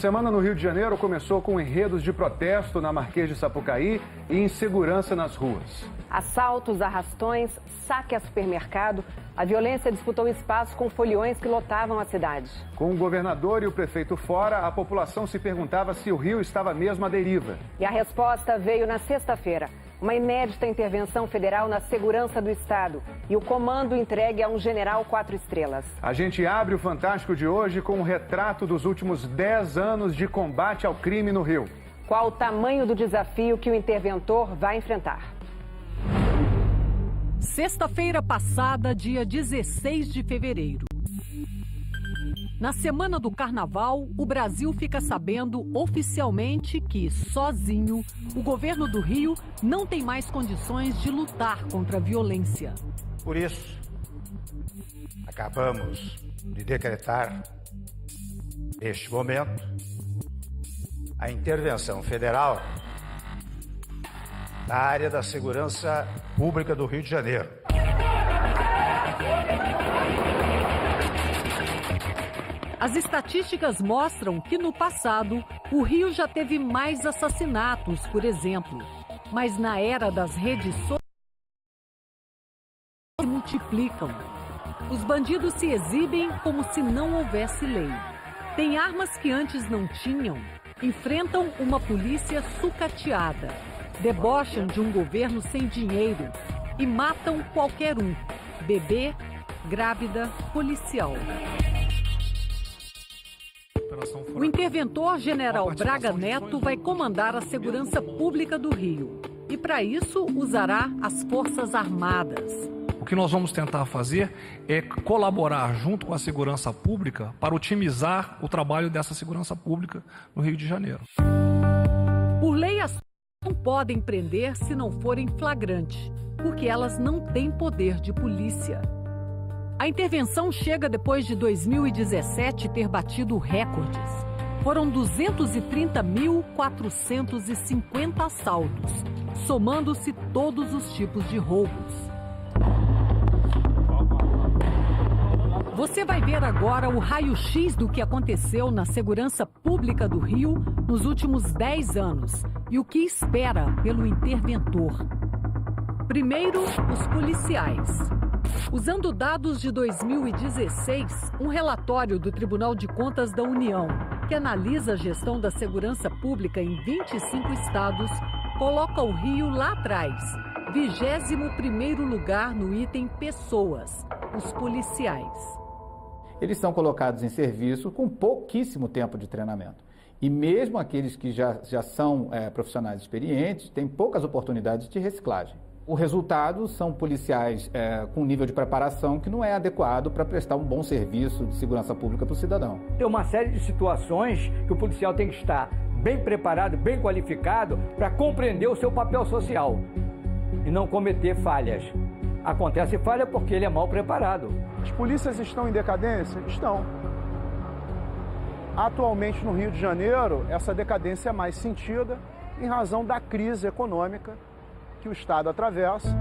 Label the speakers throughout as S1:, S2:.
S1: Semana no Rio de Janeiro começou com enredos de protesto na Marquês de Sapucaí e insegurança nas ruas.
S2: Assaltos, arrastões, saque a supermercado. A violência disputou espaço com foliões que lotavam a cidade.
S1: Com o governador e o prefeito fora, a população se perguntava se o Rio estava mesmo à deriva.
S2: E a resposta veio na sexta-feira. Uma inédita intervenção federal na segurança do Estado e o comando entregue a um general 4 estrelas.
S1: A gente abre o Fantástico de hoje com um retrato dos últimos 10 anos de combate ao crime no Rio.
S2: Qual o tamanho do desafio que o interventor vai enfrentar?
S3: Sexta-feira passada, dia 16 de fevereiro. Na semana do Carnaval, o Brasil fica sabendo oficialmente que, sozinho, o governo do Rio não tem mais condições de lutar contra a violência.
S4: Por isso, acabamos de decretar, neste momento, a intervenção federal na área da segurança pública do Rio de Janeiro.
S3: As estatísticas mostram que, no passado, o Rio já teve mais assassinatos, por exemplo. Mas na era das redes sociais, se multiplicam. Os bandidos se exibem como se não houvesse lei. Têm armas que antes não tinham, enfrentam uma polícia sucateada, debocham de um governo sem dinheiro e matam qualquer um, bebê, grávida, policial. O interventor general Braga Neto vai comandar a segurança pública do Rio e, para isso, usará as Forças Armadas.
S5: O que nós vamos tentar fazer é colaborar junto com a segurança pública para otimizar o trabalho dessa segurança pública no Rio de Janeiro.
S3: Por lei, as não podem prender se não forem flagrantes, porque elas não têm poder de polícia. A intervenção chega depois de 2017 ter batido recordes. Foram 230.450 assaltos, somando-se todos os tipos de roubos. Você vai ver agora o raio-x do que aconteceu na segurança pública do Rio nos últimos 10 anos e o que espera pelo interventor. Primeiro, os policiais. Usando dados de 2016, um relatório do Tribunal de Contas da União, que analisa a gestão da segurança pública em 25 estados, coloca o Rio lá atrás, 21º lugar no item pessoas, os policiais.
S6: Eles são colocados em serviço com pouquíssimo tempo de treinamento. E mesmo aqueles que já são profissionais experientes, têm poucas oportunidades de reciclagem. O resultado são policiais com nível de preparação que não é adequado para prestar um bom serviço de segurança pública para o cidadão.
S7: Tem uma série de situações que o policial tem que estar bem preparado, bem qualificado para compreender o seu papel social e não cometer falhas. Acontece falha porque ele é mal preparado.
S1: As polícias estão em decadência? Estão. Atualmente no Rio de Janeiro, essa decadência é mais sentida em razão da crise econômica que o Estado atravessa.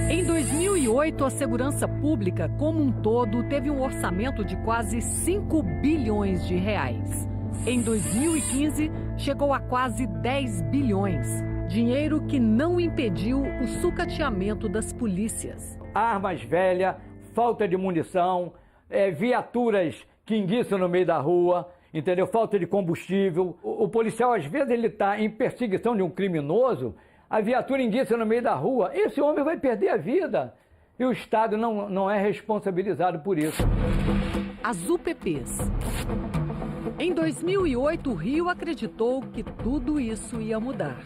S3: Em 2008, a segurança pública como um todo teve um orçamento de quase 5 bilhões de reais. Em 2015, chegou a quase 10 bilhões. Dinheiro que não impediu o sucateamento das polícias.
S7: Armas velhas, falta de munição, viaturas que enguiçam no meio da rua, entendeu? Falta de combustível. O policial, às vezes, ele está em perseguição de um criminoso, a viatura enguiça no meio da rua, esse homem vai perder a vida. E o Estado não é responsabilizado por isso.
S3: As UPPs. Em 2008, o Rio acreditou que tudo isso ia mudar.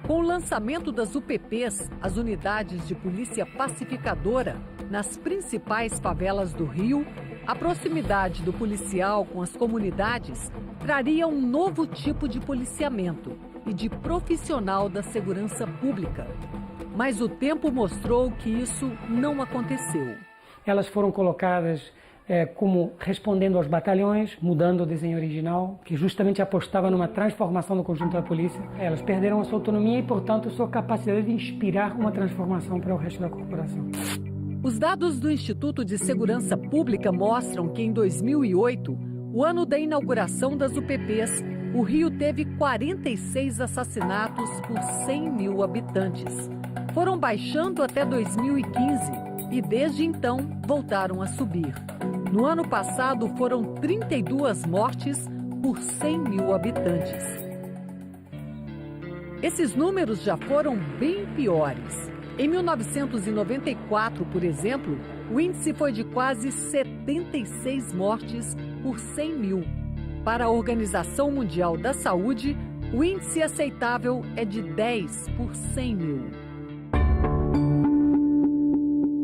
S3: Com o lançamento das UPPs, as unidades de polícia pacificadora, nas principais favelas do Rio, a proximidade do policial com as comunidades traria um novo tipo de policiamento e de profissional da segurança pública. Mas o tempo mostrou que isso não aconteceu.
S8: Elas foram colocadas como respondendo aos batalhões, mudando o desenho original, que justamente apostava numa transformação do conjunto da polícia. Elas perderam a sua autonomia e, portanto, a sua capacidade de inspirar uma transformação para o resto da corporação.
S3: Os dados do Instituto de Segurança Pública mostram que, em 2008, o ano da inauguração das UPPs, o Rio teve 46 assassinatos por 100 mil habitantes. Foram baixando até 2015 e desde então voltaram a subir. No ano passado foram 32 mortes por 100 mil habitantes. Esses números já foram bem piores. Em 1994, por exemplo, o índice foi de quase 76 mortes por 100 mil. Para a Organização Mundial da Saúde, o índice aceitável é de 10 por 100 mil.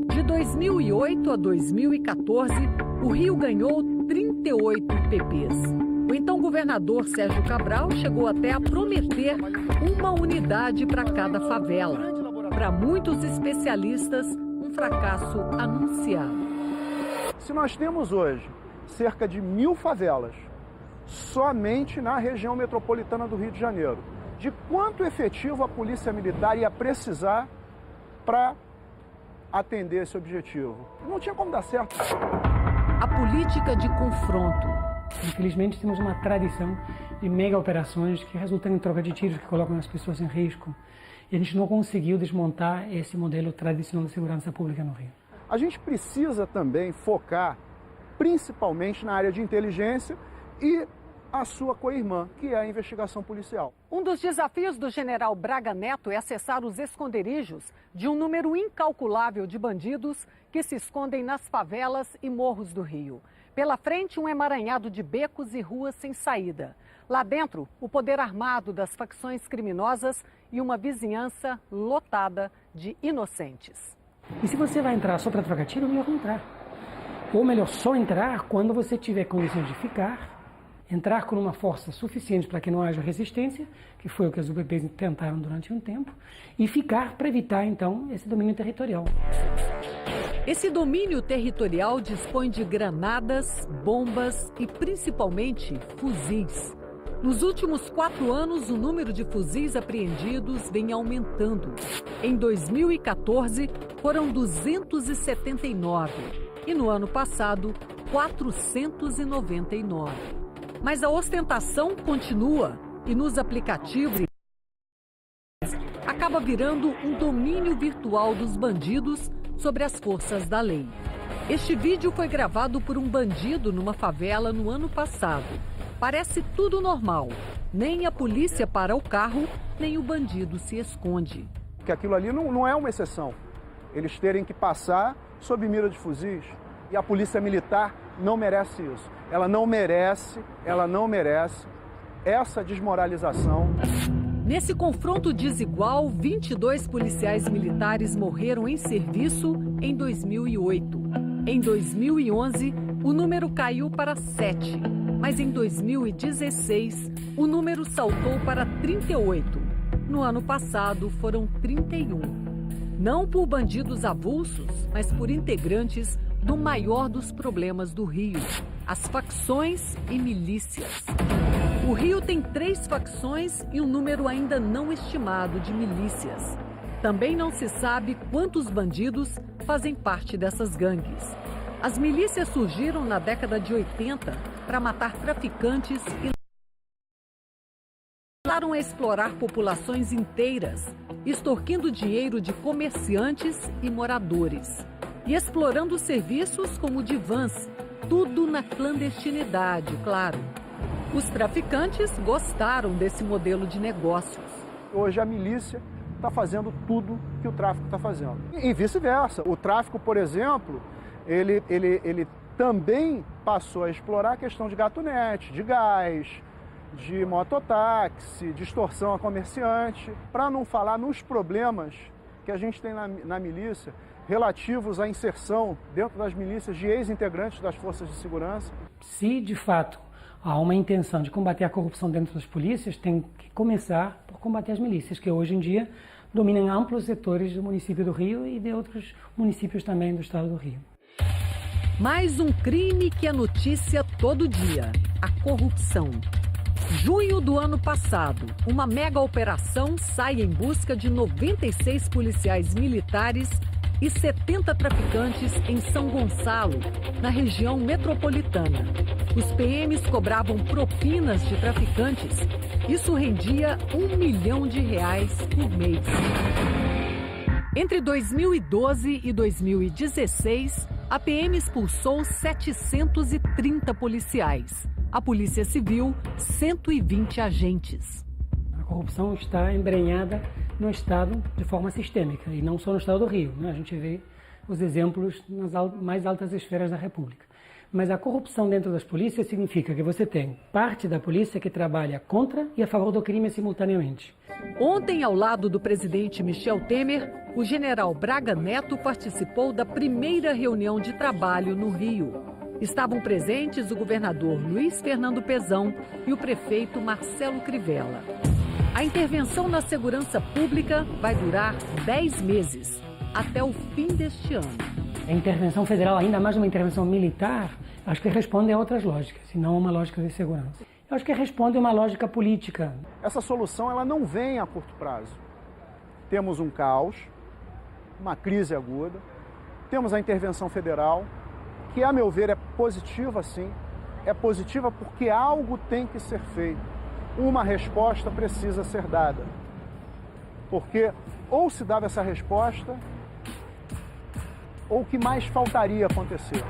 S3: De 2008 a 2014, o Rio ganhou 38 UPPs. O então governador Sérgio Cabral chegou até a prometer uma unidade para cada favela. Para muitos especialistas, um fracasso anunciado.
S1: Se nós temos hoje cerca de 1.000 favelas somente na região metropolitana do Rio de Janeiro, de quanto efetivo a Polícia Militar ia precisar para atender esse objetivo? Não tinha como dar certo.
S3: A política de confronto.
S8: Infelizmente, temos uma tradição de mega operações que resultam em troca de tiros, que colocam as pessoas em risco. E a gente não conseguiu desmontar esse modelo tradicional de segurança pública no Rio.
S1: A gente precisa também focar principalmente na área de inteligência e a sua co-irmã, que é a investigação policial.
S2: Um dos desafios do general Braga Neto é acessar os esconderijos de um número incalculável de bandidos que se escondem nas favelas e morros do Rio. Pela frente, um emaranhado de becos e ruas sem saída. Lá dentro, o poder armado das facções criminosas e uma vizinhança lotada de inocentes.
S8: E se você vai entrar só para trocar tiro, melhor não entrar. Ou melhor, só entrar quando você tiver condições de ficar, entrar com uma força suficiente para que não haja resistência, que foi o que as UPPs tentaram durante um tempo, e ficar para evitar, então, esse domínio territorial.
S3: Esse domínio territorial dispõe de granadas, bombas e, principalmente, fuzis. Nos últimos 4 anos, o número de fuzis apreendidos vem aumentando. Em 2014, foram 279 e no ano passado, 499. Mas a ostentação continua e nos aplicativos acaba virando um domínio virtual dos bandidos sobre as forças da lei. Este vídeo foi gravado por um bandido numa favela no ano passado. Parece tudo normal. Nem a polícia para o carro, nem o bandido se esconde.
S1: Que aquilo ali não é uma exceção. Eles terem que passar sob mira de fuzis. E a polícia militar não merece isso. Ela não merece essa desmoralização.
S3: Nesse confronto desigual, 22 policiais militares morreram em serviço em 2008. Em 2011, o número caiu para 7. Mas em 2016, o número saltou para 38. No ano passado, foram 31. Não por bandidos avulsos, mas por integrantes do maior dos problemas do Rio, as facções e milícias. O Rio tem 3 facções e um número ainda não estimado de milícias. Também não se sabe quantos bandidos fazem parte dessas gangues. As milícias surgiram na década de 80 para matar traficantes e passaram a explorar populações inteiras, extorquindo dinheiro de comerciantes e moradores. E explorando serviços como de vans, tudo na clandestinidade, claro. Os traficantes gostaram desse modelo de negócios.
S1: Hoje a milícia está fazendo tudo que o tráfico está fazendo. E vice-versa. O tráfico, por exemplo, ele também passou a explorar a questão de gatunete, de gás, de mototáxi, de extorsão a comerciante, para não falar nos problemas que a gente tem na milícia relativos à inserção dentro das milícias de ex-integrantes das forças de segurança.
S8: Se, de fato, há uma intenção de combater a corrupção dentro das polícias, tem que começar por combater as milícias, que hoje em dia dominam amplos setores do município do Rio e de outros municípios também do estado do Rio.
S3: Mais um crime que é notícia todo dia: a corrupção. Junho do ano passado, uma mega operação sai em busca de 96 policiais militares e 70 traficantes em São Gonçalo, na região metropolitana. Os PMs cobravam propinas de traficantes. Isso rendia R$1 milhão por mês. Entre 2012 e 2016, a PM expulsou 730 policiais. A Polícia Civil, 120 agentes.
S8: A corrupção está embrenhada no Estado de forma sistêmica, e não só no Estado do Rio, né? A gente vê os exemplos nas mais altas esferas da República. Mas a corrupção dentro das polícias significa que você tem parte da polícia que trabalha contra e a favor do crime simultaneamente.
S3: Ontem, ao lado do presidente Michel Temer, o general Braga Neto participou da primeira reunião de trabalho no Rio. Estavam presentes o governador Luiz Fernando Pezão e o prefeito Marcelo Crivella. A intervenção na segurança pública vai durar 10 meses, até o fim deste ano.
S8: A intervenção federal, ainda mais uma intervenção militar, acho que responde a outras lógicas, e não a uma lógica de segurança. Eu acho que responde a uma lógica política.
S1: Essa solução ela não vem a curto prazo. Temos um caos, uma crise aguda, temos a intervenção federal, que a meu ver é positiva sim, é positiva porque algo tem que ser feito. Uma resposta precisa ser dada. Porque ou se dava essa resposta, ou o que mais faltaria acontecer.